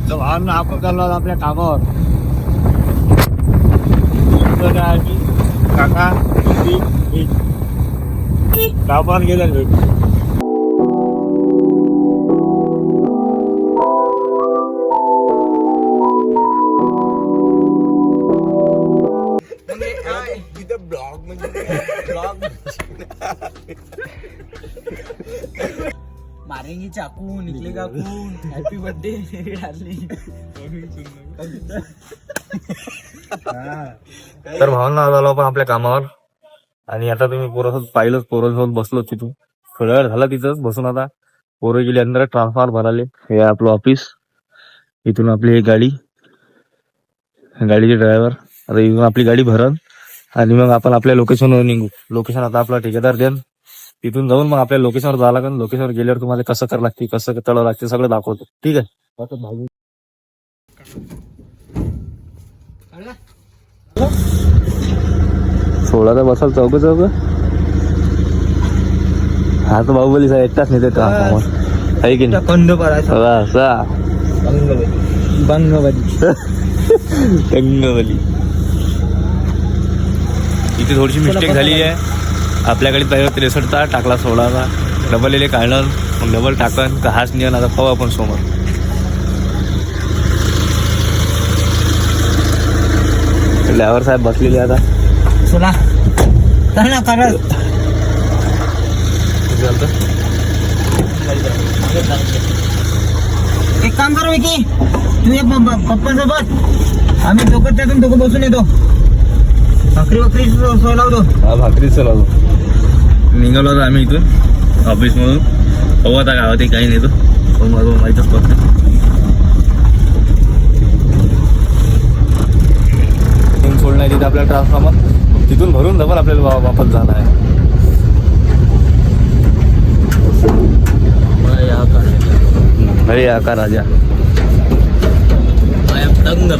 तर वाहन आपण चाललो आपल्या कामावर. काका कामावर गेल्या भेट. ब्लॉग म्हणजे ब्लॉग मारेंगे चाकू निकलेगा खून हैप्पी बर्थडे डार्लिंग. तर भावना आलो आपण आपल्या कामावर. आणि आता तुम्ही पोरासोबत पाहिलंच, पोरासोबत बसलो तिथून थोड्या वेळ झाला तिथंच बसून. आता पोरं गेली अंदर ट्रान्सफॉर्मर भराले. हे आपलं ऑफिस, इथून आपली एक गाडी, गाडीचे ड्रायव्हर. आता इथून आपली गाडी भरण आणि मग आपण आपल्या लोकेशनवर निघू. लोकेशन आता आपला ठेकेदार देन. तिथून जाऊन मग आपल्या लोकेशनवर जावं लागेल. लोकेशनवर गेल्यावर तुम्हाला कसं करावं लागते, कसं तळावं लागते सगळं दाखवतो. ठीक आहे. सोळा तर बसाल चौक चौक. हा तर बाहुबली साहेब एकटाच नाही देत आहे की नाही. कंद पडायचा असा बंगवली कंगवली. इथे थोडीशी मिस्टेक झाली आहे. आपल्याकडे पाहिजे 63चा टाकला 16चा. डबल इले काढलं मग डबल टाकन का हाच नियन. आता पाहू आपण समोर. ड्रायव्हर साहेब बसलेले आता. चला चल ना करा. एक काम करू की तू एक पप्पांसोबत आम्ही दोघं त्यातून दोघं बसून येतो. भाकरी सोलावतो. हा भाकरी चलावतो. निघालो आता आम्ही इथून ऑफिस मधून. पाहू आता गावात काही नाही. तो मला माहीतच पडतं. सोडणं आहे तिथे आपल्याला ट्रान्सफॉर्मर. तिथून भरून डबल आपल्याला वापस जाणं आहे. अरे आका राजा दंग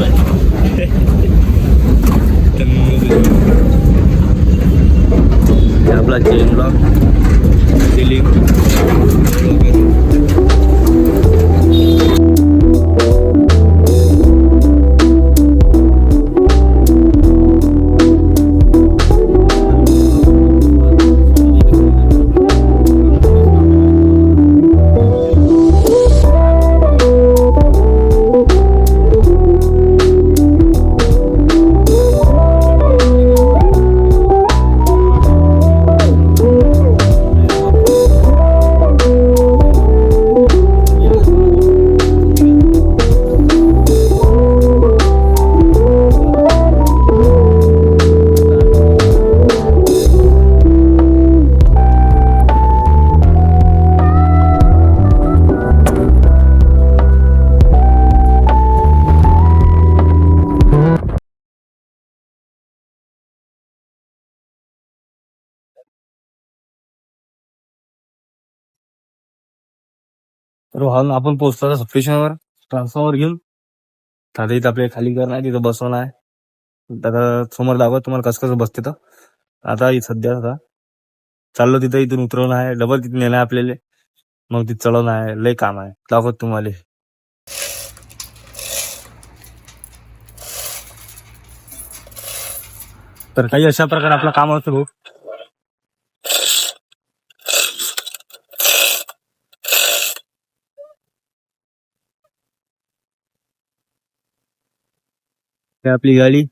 आपला चेन ब्लॉक सिलिंग. तर वाहन आपण पोहोचतो सबस्टेशनवर. ट्रान्सफॉर्मर घेऊन आता इथं आपल्या खाली करणं आहे. तिथं बसवणं आहे. आता समोर दाखवत तुम्हाला कसं कसं बसते. तर आता सध्या आता चाललो तिथं. इथून उतरवणं आहे. डबल तिथे नेणं आहे आपल्याला. मग तिथं चढवणं आहे. लय काम आहे. दाखवत तुम्हाला. तर काही अशा प्रकारे आपलं काम असतं भाऊ. आपली गाडी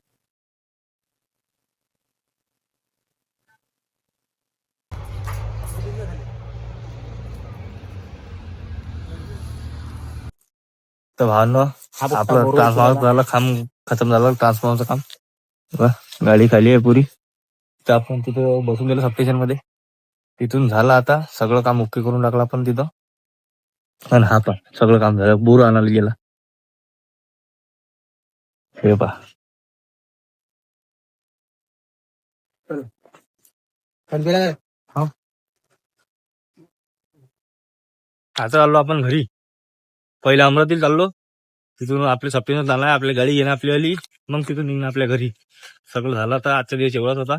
तर भावना आपलं ट्रान्सफॉर्मर झालं काम खतम झालं. ट्रान्सफॉर्मरचं काम. गाडी खाली आहे पुरी. तर आपण तिथं बसून गेलो सबस्टेशन मध्ये. तिथून झालं आता सगळं काम ओके करून टाकलं आपण तिथं. आणि हा पण सगळं काम झालं. बोर आणायला गेला. हे पहा आता चाललो आपण घरी. पहिले अमरावतीला चाललो. तिथून आपले सबस्टेशन जाणार. आपली गाडी घेणं आपली आली. मग तिथून निघणं आपल्या घरी. सगळं झालं. आता आजचा दिवस एवढाच होता.